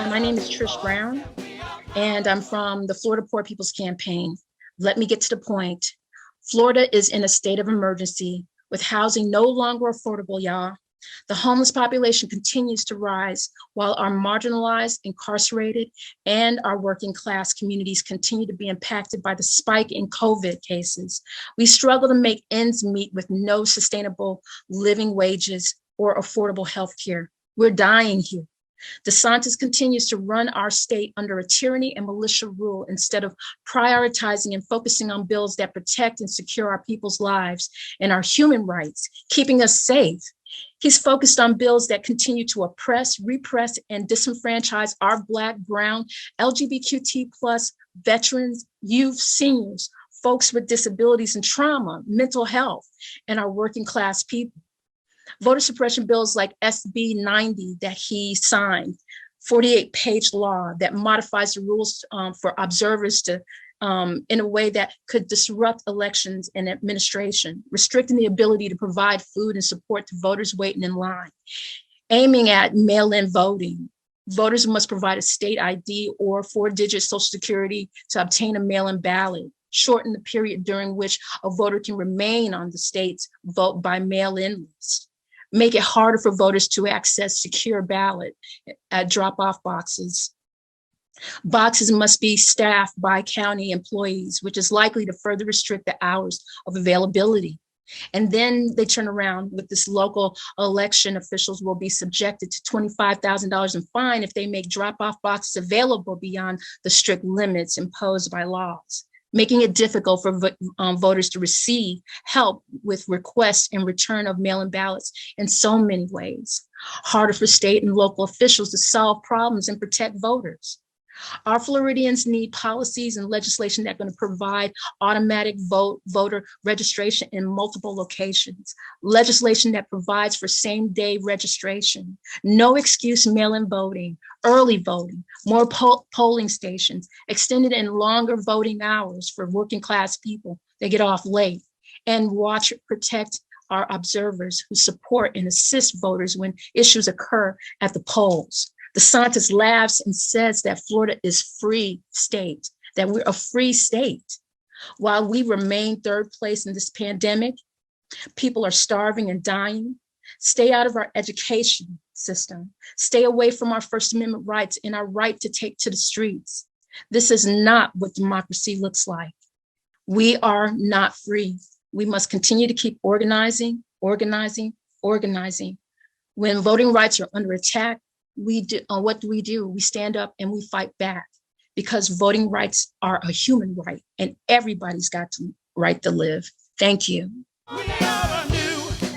My name is Trish Brown, and I'm from the Florida Poor People's Campaign. Let me get to the point. Florida is in a state of emergency with housing no longer affordable, y'all. The homeless population continues to rise while our marginalized, incarcerated, and our working class communities continue to be impacted by the spike in COVID cases. We struggle to make ends meet with no sustainable living wages or affordable health care. We're dying here. DeSantis continues to run our state under a tyranny and militia rule instead of prioritizing and focusing on bills that protect and secure our people's lives and our human rights, keeping us safe. He's focused on bills that continue to oppress, repress, and disenfranchise our Black, Brown, LGBTQ+, veterans, youth, seniors, folks with disabilities and trauma, mental health, and our working class people. Voter suppression bills like SB 90 that he signed, 48-page law that modifies the rules for observers to in a way that could disrupt elections and administration, restricting the ability to provide food and support to voters waiting in line, aiming at mail-in voting. Voters must provide a state ID or 4-digit social security to obtain a mail-in ballot, shorten the period during which a voter can remain on the state's vote by mail-in list, make it harder for voters to access secure ballot at drop-off boxes. Boxes must be staffed by county employees, which is likely to further restrict the hours of availability. And then they turn around with this: local election officials will be subjected to $25,000 in fine if they make drop-off boxes available beyond the strict limits imposed by laws, making it difficult for voters to receive help with request and return of mail-in ballots in so many ways. Harder for state and local officials to solve problems and protect voters. Our Floridians need policies and legislation that are going to provide automatic voter registration in multiple locations, legislation that provides for same-day registration, no excuse mail-in voting, early voting, more polling stations, extended and longer voting hours for working class people that get off late, and protect our observers who support and assist voters when issues occur at the polls. DeSantis laughs and says that Florida is free state, that we're a free state. While we remain third place in this pandemic, people are starving and dying. Stay out of our education system. Stay away from our First Amendment rights and our right to take to the streets. This is not what democracy looks like. We are not free. We must continue to keep organizing. When voting rights are under attack, what do? We stand up and we fight back, because voting rights are a human right and everybody's got the right to live. Thank you.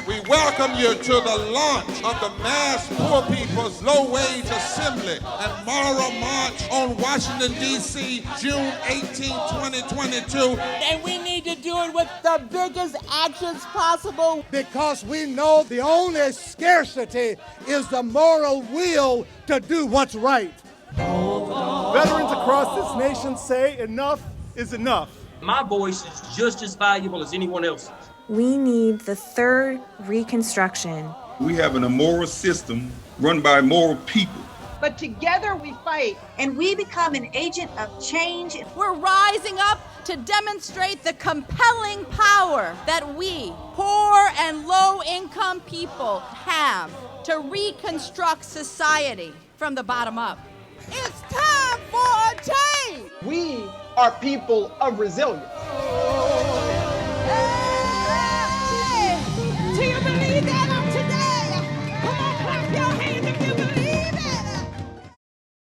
We welcome you to the launch of the Mass Poor People's Low-Wage Assembly and Moral March on Washington, D.C., June 18, 2022. And we need to do it with the biggest actions possible. Because we know the only scarcity is the moral will to do what's right. Veterans across this nation say enough is enough. My voice is just as valuable as anyone else's. We need the third Reconstruction. We have an immoral system run by immoral people. But together we fight. And we become an agent of change. We're rising up to demonstrate the compelling power that we, poor and low-income people, have to reconstruct society from the bottom up. It's time for a change! We are people of resilience.